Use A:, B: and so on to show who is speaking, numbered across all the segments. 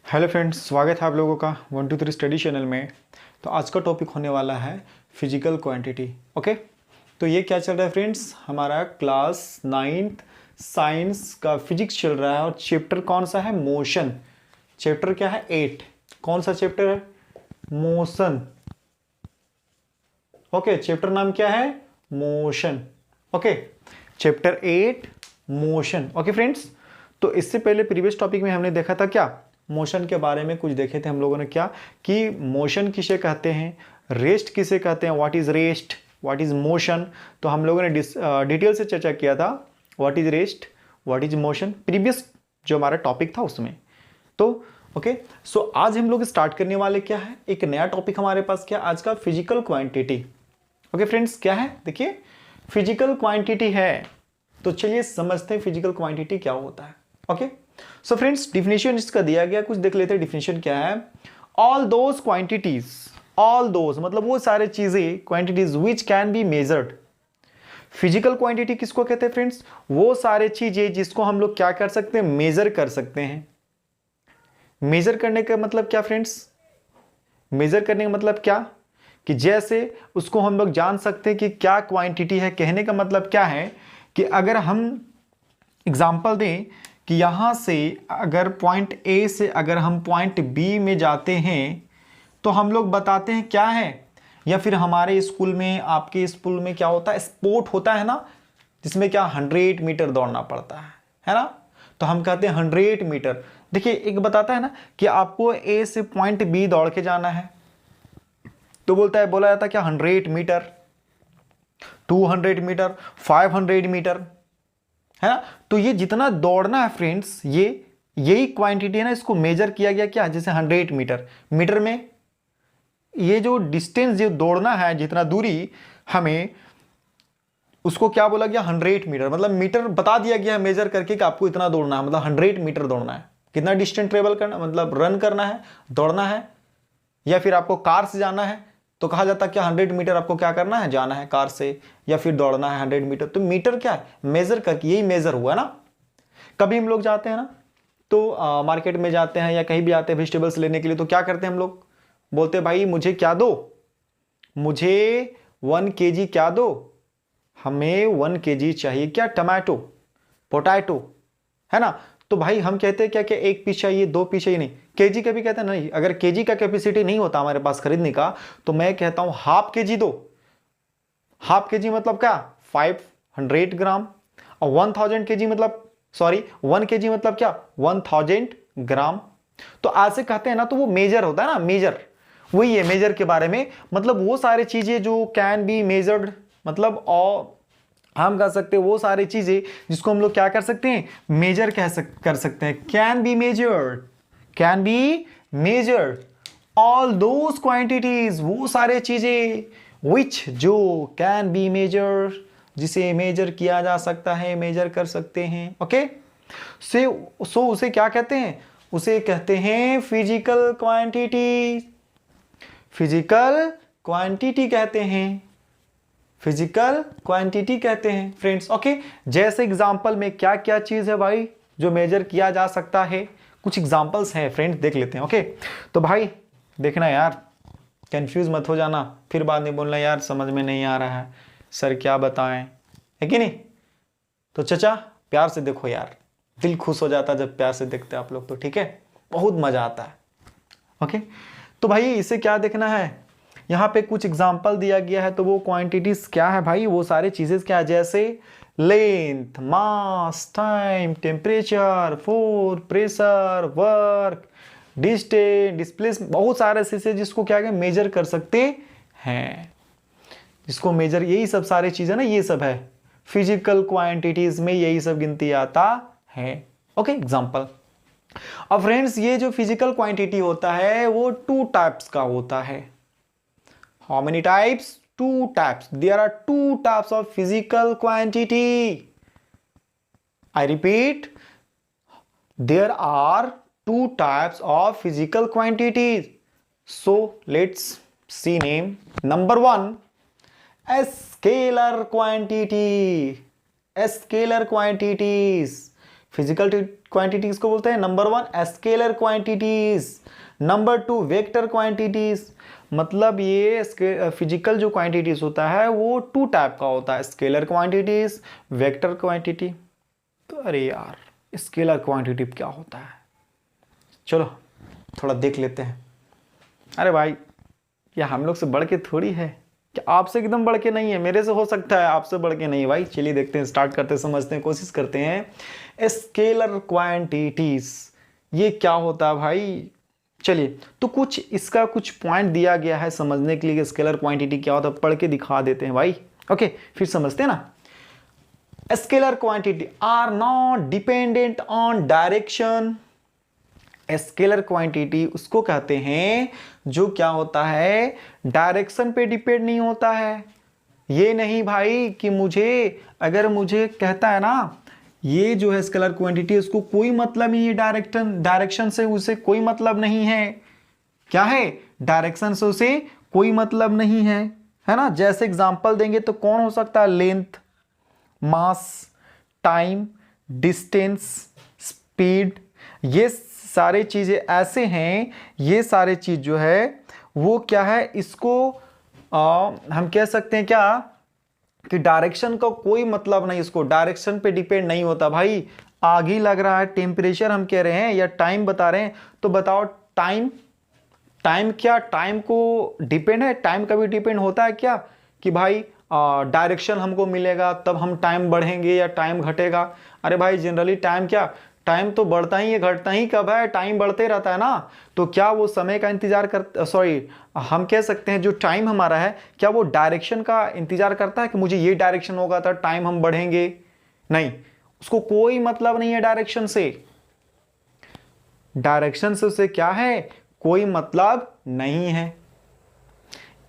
A: Hello friends, स्वागत है आप लोगों का 1 2 3 स्टडी चैनल में। तो आज का टॉपिक होने वाला है फिजिकल क्वांटिटी। ओके, तो ये क्या चल रहा है फ्रेंड्स, हमारा क्लास 9th साइंस का फिजिक्स चल रहा है और चैप्टर कौन सा है, मोशन। चैप्टर क्या है, 8। कौन सा चैप्टर है, मोशन। ओके, चैप्टर नाम क्या है, motion. Okay, chapter 8 motion. Okay friends, तो इससे पहले प्रीवियस टॉपिक में हमने देखा था क्या, मोशन के बारे में कुछ देखे थे हम लोगों ने, क्या कि मोशन किसे कहते हैं, रेस्ट किसे कहते हैं, what is rest, what is motion. तो हम लोगों ने डिटेल से चर्चा किया था what is rest, what is motion, previous जो हमारा टॉपिक था उसमें। तो ओके, सो आज हम लोग स्टार्ट करने वाले क्या है, एक नया टॉपिक हमारे पास, क्या आज का, फिजिकल क्वांटिटी। ओके फ्रेंड्स, क्या है, देखिए फिजिकल क्वांटिटी है। तो चलिए समझते हैं फिजिकल क्वांटिटी क्या होता है। ओके, सो फ्रेंड्स डिफिनेशन इसका दिया गया, कुछ देख लेते हैं डिफिनेशन क्या है। All those quantities, all those मतलब वो सारे चीजें, quantities which can be measured. Physical quantity किसको कहते हैं फ्रेंड्स, वो सारे चीजें जिसको हम लोग क्या कर सकते हैं, मेजर कर सकते हैं। मेजर करने का मतलब क्या फ्रेंड्स, मेजर करने का मतलब क्या, कि जैसे उसको हम लोग जान सकते हैं कि क्या क्वांटिटी है। कहने का मतलब क्या है कि अगर हम एग्जांपल दें कि यहाँ से अगर पॉइंट ए से अगर हम पॉइंट बी में जाते हैं तो हम लोग बताते हैं क्या है, या फिर हमारे स्कूल में, आपके स्कूल में क्या होता है, स्पोर्ट होता है ना, जिसमें क्या 100 मीटर दौड़ना पड़ता है ना। तो हम कहते हैं 100 मीटर। देखिए एक बताता है ना कि आपको ए से पॉइंट बी दौड़ के जाना है, तो बोला जाता है क्या, 100 मीटर, 200 मीटर, 500 मीटर, है ना। तो ये जितना दौड़ना है फ्रेंड्स, ये यही क्वांटिटी है ना, इसको मेजर किया गया क्या, जैसे 100 मीटर, मीटर में ये जो डिस्टेंस जो दौड़ना है, जितना दूरी हमें, उसको क्या बोला गया, 100 मीटर। मतलब मीटर बता दिया गया है मेजर करके कि आपको इतना दौड़ना है, मतलब 100 मीटर दौड़ना है। कितना डिस्टेंस ट्रेवल करना, मतलब रन करना है, दौड़ना है, या फिर आपको कार से जाना है तो कहा जाता है कि 100 मीटर आपको क्या करना है, जाना है कार से, या फिर दौड़ना है 100 मीटर। तो मीटर क्या है, मेजर करके, यही मेजर हुआ ना। कभी हम लोग जाते हैं ना, तो मार्केट में जाते हैं या कहीं भी आते हैं वेजिटेबल्स लेने के लिए, तो क्या करते हैं हम लोग, बोलते हैं भाई मुझे क्या दो, मुझे 1 kg क्या दो, हमें 1 kg चाहिए क्या, टमाटो, पोटैटो, है ना। तो भाई हम कहते हैं क्या क्या, 1 पीस चाहिए, 2 पीस चाहिए, नहीं, केजी का भी कहते हैं नहीं। अगर केजी का कैपेसिटी नहीं होता हमारे पास खरीदने का, तो मैं कहता हूं हाफ केजी दो। हाफ केजी मतलब क्या, 500 ग्राम। और 1000 केजी मतलब, सॉरी 1 केजी मतलब क्या, 1000 ग्राम। तो ऐसे कहते हैं ना, तो वो मेजर होता है ना, मेजर, वही है मेजर के बारे में। मतलब वो सारी चीजें जो कैन बी मेजर्ड, मतलब और हम कह सकते हैं वो सारी चीजें जिसको हम लोग क्या कर सकते हैं, मेजर कर सकते हैं, can be measured, can be measured. All those quantities, वो सारे चीजें विच, जो कैन बी मेजर, जिसे मेजर किया जा सकता है, मेजर कर सकते हैं। ओके, सो उसे क्या कहते हैं, उसे कहते हैं फिजिकल क्वांटिटी। फिजिकल क्वांटिटी कहते हैं, फिजिकल क्वांटिटी कहते हैं फ्रेंड्स। ओके, जैसे एग्जांपल में क्या क्या चीज है भाई जो मेजर किया जा सकता है, कुछ एग्जांपल्स हैं फ्रेंड्स, देख लेते हैं। ओके, तो भाई देखना यार, कंफ्यूज मत हो जाना, फिर बाद में बोलना यार समझ में नहीं आ रहा है, सर क्या बताएं, है कि नहीं। तो चचा प्यार से देखो यार, दिल खुश हो जाता है जब प्यार से देखते हैं आप लोग, तो ठीक है, बहुत मजा आता है। ओके, तो भाई इसे क्या देखना है, यहाँ पे कुछ एग्जाम्पल दिया गया है, तो वो क्वांटिटीज क्या है भाई, वो सारे चीजें क्या है, जैसे length, mass, time, temperature, force, pressure, work, distance, displacement, बहुत सारे चीजें जिसको क्या है मेजर कर सकते हैं, जिसको मेजर, यही सब सारी चीजें ना, ये सब है फिजिकल क्वांटिटीज में, यही सब गिनती आता है। Okay, example. अब फ्रेंड्स ये जो फिजिकल क्वांटिटी होता है वो 2 टाइप्स का होता है। How many types? 2 types. There are 2 types of physical quantity. I repeat, there are 2 types of physical quantities. So let's see name. Number 1, a scalar quantity. A scalar quantities. Physical quantities को बोलते हैं number 1 scalar quantities, number 2 vector quantities. मतलब ये physical जो quantities होता है वो 2 type का होता है, स्केलर क्वांटिटीज, वेक्टर क्वांटिटी। तो अरे यार स्केलर क्वांटिटी क्या होता है, चलो थोड़ा देख लेते हैं। अरे भाई क्या हम लोग से बढ़ के थोड़ी है, क्या आपसे एकदम बढ़ के नहीं है, मेरे से हो सकता है, आपसे बढ़ के नहीं है भाई। चलिए देखते हैं, स्टार्ट करते हैं, समझते हैं, कोशिश करते हैं। स्केलर क्वांटिटीज ये क्या होता है भाई। चलिए तो कुछ इसका कुछ पॉइंट दिया गया है समझने के लिए स्केलर क्वांटिटी क्या होता है, पढ़ के दिखा देते हैं भाई। ओके फिर समझते हैं ना। Scalar quantity are not dependent on direction. Scalar quantity उसको कहते हैं जो क्या होता है डायरेक्शन पे डिपेंड नहीं होता है। ये नहीं भाई कि मुझे अगर मुझे कहता है ना ये जो है स्केलर क्वांटिटी उसको कोई मतलब नहीं है डायरेक्शन से, उसे कोई मतलब नहीं है। क्या है डायरेक्शन से उसे कोई मतलब नहीं है ना। जैसे एग्जांपल देंगे तो कौन हो सकता है, length, mass, time, distance, speed, ये सारे चीजें ऐसे हैं। ये सारे चीज जो है वो क्या है, इसको हम कह सकते हैं क्या कि डायरेक्शन का कोई मतलब नहीं, इसको डायरेक्शन पे डिपेंड नहीं होता भाई। आग ही लग रहा है, टेम्परेचर हम कह रहे हैं या टाइम बता रहे हैं, तो बताओ टाइम, टाइम क्या टाइम को डिपेंड है, टाइम का भी डिपेंड होता है क्या कि भाई डायरेक्शन हमको मिलेगा तब हम टाइम बढ़ेंगे या टाइम घटेगा। अरे भाई जनरली टाइम क्या, टाइम तो बढ़ता ही है, घटता ही कब है, टाइम बढ़ते रहता है ना। तो क्या वो समय का इंतजार कर, सॉरी हम कह सकते हैं जो टाइम हमारा है क्या वो डायरेक्शन का इंतजार करता है कि मुझे ये डायरेक्शन होगा तो टाइम हम बढ़ेंगे, नहीं, उसको कोई मतलब नहीं है डायरेक्शन से। डायरेक्शन से उसे क्या है कोई मतलब नहीं है।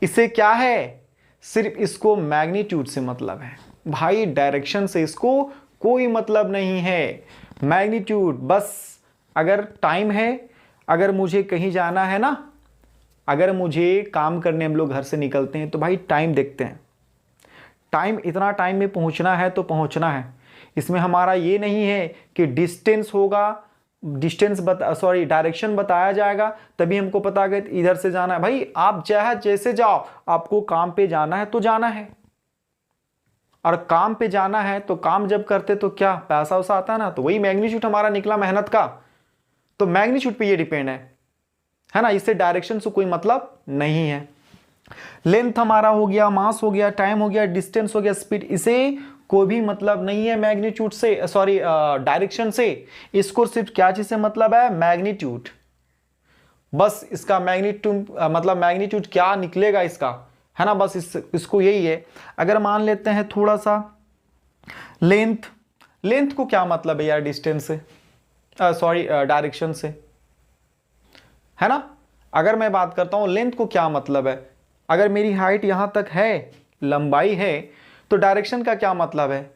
A: इसे क्या है सिर्फ इसको मैग्नीट्यूड से मतलब है भाई, डायरेक्शन से इसको कोई मतलब नहीं है। मैग्नीट्यूड बस, अगर टाइम है, अगर मुझे कहीं जाना है ना, अगर मुझे काम करने हम लोग घर से निकलते हैं तो भाई टाइम देखते हैं, टाइम इतना टाइम में पहुंचना है तो पहुंचना है। इसमें हमारा ये नहीं है कि डिस्टेंस होगा, डिस्टेंस सॉरी डायरेक्शन बताया जाएगा तभी हमको पता कि इधर से जाना है। भाई आप चाहे जैसे जाओ, आपको काम पे जाना है तो जाना है, और काम पे जाना है तो काम जब करते तो क्या पैसा वैसा आता है ना, तो वही मैग्नीट्यूड हमारा निकला मेहनत का। तो मैग्नीट्यूड पे ये डिपेंड है ना, इससे डायरेक्शन से कोई मतलब नहीं है। लेंथ हमारा हो गया, मास हो गया, टाइम हो गया, डिस्टेंस हो गया, स्पीड, इसे कोई भी मतलब नहीं है मैग्नीट्यूड से, सॉरी डायरेक्शन से। इसको सिर्फ क्या चीज से मतलब है, मैग्नीट्यूड। बस इसका मैग्नीट्यूड मतलब मैग्नीट्यूड क्या निकलेगा इसका, है ना, बस इसको यही है। अगर मान लेते हैं थोड़ा सा लेंथ, लेंथ को क्या मतलब है यार डिस्टेंस से, सॉरी डायरेक्शन से, है ना। अगर मैं बात करता हूं लेंथ को क्या मतलब है, अगर मेरी हाइट यहां तक है, लंबाई है, तो डायरेक्शन का क्या मतलब है।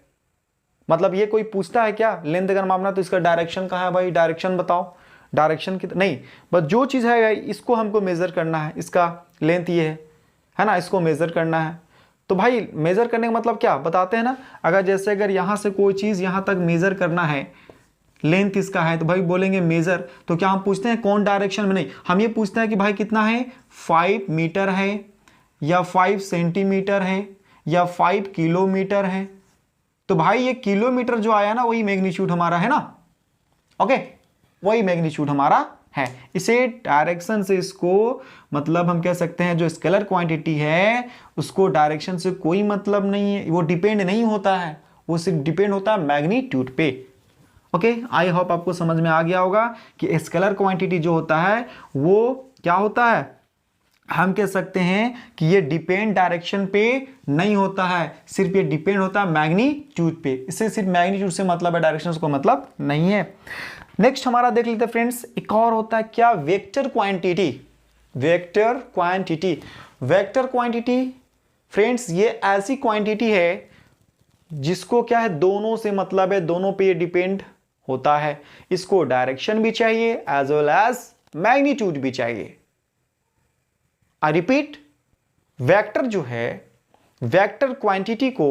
A: मतलब ये कोई पूछता है क्या लेंथ अगर मापना तो इसका डायरेक्शन कहाँ है, भाई डायरेक्शन बताओ, डायरेक्शन की नहीं, बस जो चीज़ है इसको हमको मेजर करना है, इसका लेंथ ये है ना, इसको मेजर करना है। तो भाई मेजर करने का मतलब क्या बताते हैं ना, अगर जैसे अगर यहाँ से कोई चीज़ यहाँ तक मेजर करना है, लेंथ इसका है, तो भाई बोलेंगे मेजर। तो क्या हम पूछते हैं कौन डायरेक्शन में, नहीं, हम ये पूछते हैं कि भाई कितना है, 5 मीटर है या 5 सेंटीमीटर है या 5 किलोमीटर है। तो भाई ये किलोमीटर जो आया ना वही मैग्नीट्यूड हमारा है ना, ओके, वही मैग्नीट्यूड हमारा है। इसे डायरेक्शन से इसको मतलब हम कह सकते हैं जो स्केलर क्वांटिटी है उसको डायरेक्शन से कोई मतलब नहीं है, वो डिपेंड नहीं होता है, वो सिर्फ डिपेंड होता है मैग्नीट्यूड पे। ओके आई होप आपको समझ में आ गया होगा कि स्केलर क्वांटिटी जो होता है वो क्या होता है, हम कह सकते हैं कि ये डिपेंड डायरेक्शन पे नहीं होता है, सिर्फ ये डिपेंड होता है मैग्नीट्यूड पे। इससे सिर्फ मैग्नीट्यूड से मतलब है, डायरेक्शन को मतलब नहीं है। नेक्स्ट हमारा देख लेते हैं फ्रेंड्स, एक और होता है क्या, vector quantity. Vector quantity, vector quantity friends ये ऐसी क्वांटिटी है जिसको क्या है दोनों से मतलब है, दोनों पे ये डिपेंड होता है। इसको डायरेक्शन भी चाहिए एज वेल एज मैग्नीट्यूड भी चाहिए। आई रिपीट, वेक्टर जो है, वेक्टर क्वांटिटी को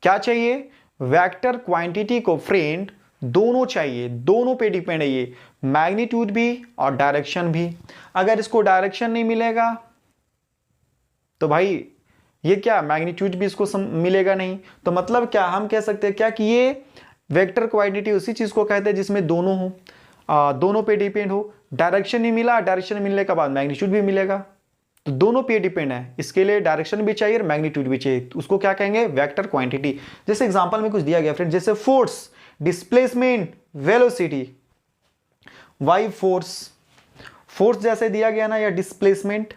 A: क्या चाहिए, वेक्टर क्वांटिटी को फ्रेंड दोनों चाहिए, दोनों पे डिपेंड है ये, मैग्नीट्यूड भी और डायरेक्शन भी। अगर इसको डायरेक्शन नहीं मिलेगा तो भाई ये क्या, मैग्नीट्यूड भी इसको मिलेगा नहीं। तो मतलब क्या हम कह सकते हैं क्या कि ये वेक्टर क्वांटिटी उसी चीज को कहते हैं जिसमें दोनों हो, दोनों पे डिपेंड हो। डायरेक्शन नहीं मिला, डायरेक्शन मिलने के बाद मैग्नीट्यूड भी मिलेगा, तो दोनों पे डिपेंड है। इसके लिए डायरेक्शन भी चाहिए और मैग्नीट्यूड भी चाहिए, तो उसको क्या कहेंगे, वेक्टर क्वांटिटी। जैसे एग्जांपल में कुछ दिया गया फ्रेंड, जैसे force, displacement, velocity. Why force, force जैसे दिया गया ना, या डिस्प्लेसमेंट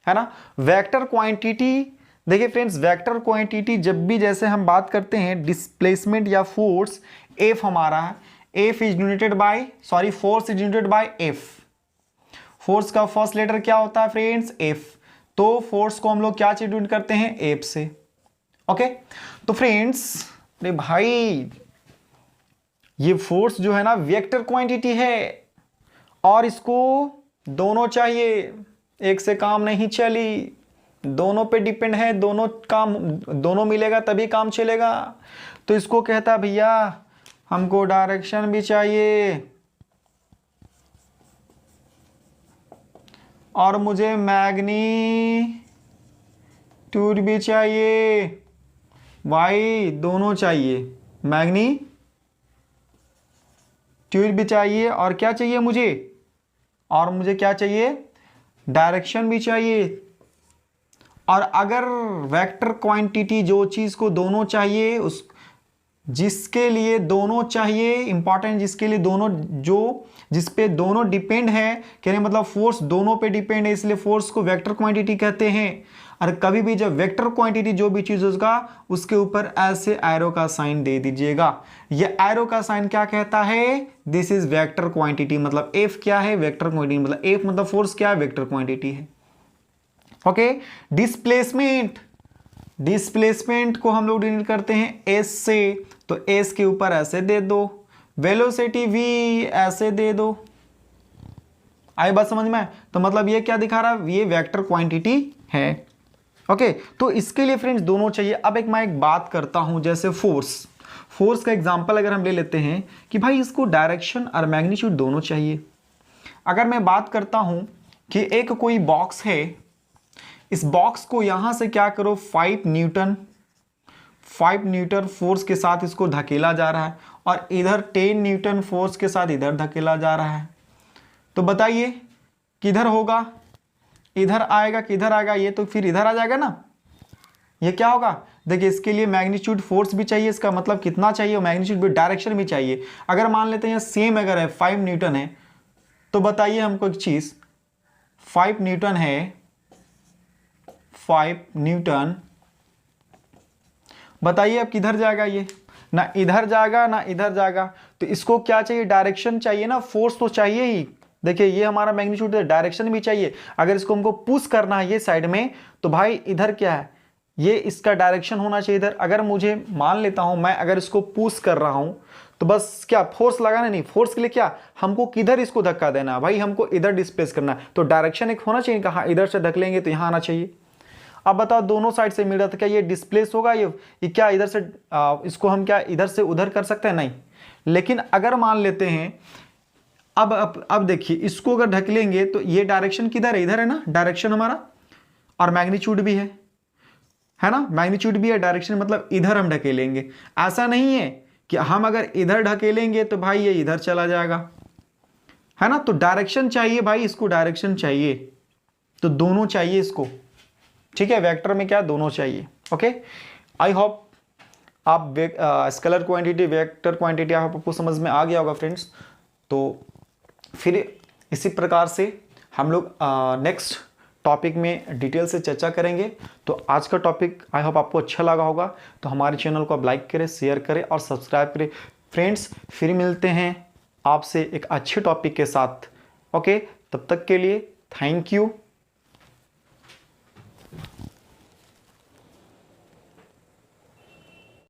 A: है ना। वेक्टर क्वांटिटी, देखिए फ्रेंड्स, वेक्टर क्वांटिटी जब भी जैसे हम बात करते हैं डिस्प्लेसमेंट या फोर्स, एफ हमारा है, F is denoted by, sorry force is denoted by F. Force का फर्स्ट लेटर क्या होता है फ्रेंड्स, एफ। तो फोर्स को हम लोग क्या से डिनोट करते हैं, एफ से। ओके, तो फ्रेंड्स अरे भाई ये फोर्स जो है ना वेक्टर क्वांटिटी है और इसको दोनों चाहिए, एक से काम नहीं चली, दोनों पे डिपेंड है, दोनों काम, दोनों मिलेगा तभी काम चलेगा। तो इसको कहता भैया हमको डायरेक्शन भी चाहिए और मुझे मैग्नीट्यूड भी चाहिए, भाई दोनों चाहिए, मैग्नीट्यूड भी चाहिए और क्या चाहिए मुझे, और मुझे क्या चाहिए, डायरेक्शन भी चाहिए। और अगर वेक्टर क्वांटिटी जो चीज को दोनों चाहिए, उस जिसके लिए दोनों चाहिए, इंपॉर्टेंट, जिसके लिए दोनों, जो जिस पे दोनों डिपेंड है, कहने मतलब फोर्स दोनों पे डिपेंड है, इसलिए फोर्स को वेक्टर क्वांटिटी कहते हैं। और कभी भी जब वेक्टर क्वांटिटी जो भी चीज होगा उसके ऊपर ऐसे एरो का साइन दे दीजिएगा। ये एरो का साइन क्या कहता है, दिस इज वेक्टर क्वांटिटी, मतलब एफ क्या है, वेक्टर क्वांटिटी, मतलब एफ मतलब फोर्स क्या है, वेक्टर क्वांटिटी है। ओके, डिस्प्लेसमेंट, डिस्प्लेसमेंट को हम लोग डिनोट करते हैं एस से, तो एस के ऊपर ऐसे दे दो, वेलोसिटी वी ऐसे दे दो। आई बात समझ में? तो मतलब ये क्या दिखा रहा है, ये वेक्टर क्वांटिटी है। ओके, तो इसके लिए फ्रेंड्स दोनों चाहिए। अब मैं एक बात करता हूं, जैसे फोर्स, फोर्स का एग्जांपल अगर हम ले लेते हैं कि भाई इसको डायरेक्शन और मैग्नीट्यूड दोनों चाहिए। अगर मैं बात करता हूं कि एक कोई बॉक्स है, इस बॉक्स को यहां से क्या करो, 5 न्यूटन फोर्स के साथ इसको धकेला जा रहा है और इधर 10 न्यूटन फोर्स के साथ इधर धकेला जा रहा है। तो बताइए किधर होगा, इधर आएगा किधर आएगा, ये तो फिर इधर आ जाएगा ना। ये क्या होगा, देखिए इसके लिए मैग्नीट्यूड फोर्स भी चाहिए, इसका मतलब कितना चाहिए, मैग्नीट्यूड भी, डायरेक्शन भी चाहिए। अगर मान लेते हैं सेम अगर है 5 न्यूटन है, तो बताइए हमको एक चीज, 5 न्यूटन है, 5 न्यूटन, बताइए अब किधर जाएगा, ये ना इधर जाएगा ना इधर जाएगा। तो इसको क्या चाहिए, डायरेक्शन चाहिए ना, फोर्स तो चाहिए ही। देखिए ये हमारा मैग्नीट्यूड है, डायरेक्शन भी चाहिए। अगर इसको हमको पुश करना है ये साइड में, तो भाई इधर क्या है, ये इसका डायरेक्शन होना चाहिए इधर। अगर मुझे मान लेता हूं मैं अगर इसको पुश कर रहा हूं, तो बस क्या फोर्स लगाना नहीं, फोर्स के लिए क्या हमको किधर इसको धक्का देना है, भाई हमको इधर डिस्प्लेस करना है। तो डायरेक्शन एक होना चाहिए, कहाँ इधर से धकेलेंगे तो यहां आना चाहिए। अब बताओ दोनों साइड से मिल रहा था, क्या ये डिस्प्लेस होगा, ये क्या इधर से इसको हम क्या इधर से उधर कर सकते हैं, नहीं। लेकिन अगर मान लेते हैं अब देखिए इसको अगर ढकेलेंगे तो ये डायरेक्शन किधर है, इधर है ना डायरेक्शन हमारा, और मैग्नीट्यूड भी है ना, मैग्नीट्यूड भी है, डायरेक्शन मतलब इधर हम ढकेलेंगे। ऐसा नहीं है कि हम अगर इधर ढकेलेंगे तो भाई ये इधर चला जाएगा, है ना। तो डायरेक्शन चाहिए भाई, इसको डायरेक्शन चाहिए, तो दोनों चाहिए इसको, ठीक है। वेक्टर में क्या दोनों चाहिए। ओके, आई होप आप स्केलर क्वांटिटी, वेक्टर क्वांटिटी आपको समझ में आ गया होगा फ्रेंड्स। तो फिर इसी प्रकार से हम लोग नेक्स्ट टॉपिक में डिटेल से चर्चा करेंगे। तो आज का टॉपिक आई होप आपको अच्छा लगा होगा। तो हमारे चैनल को आप लाइक करें, शेयर करें और सब्सक्राइब करें फ्रेंड्स। फिर मिलते हैं आपसे एक अच्छे टॉपिक के साथ। ओके, तब तक के लिए थैंक यू।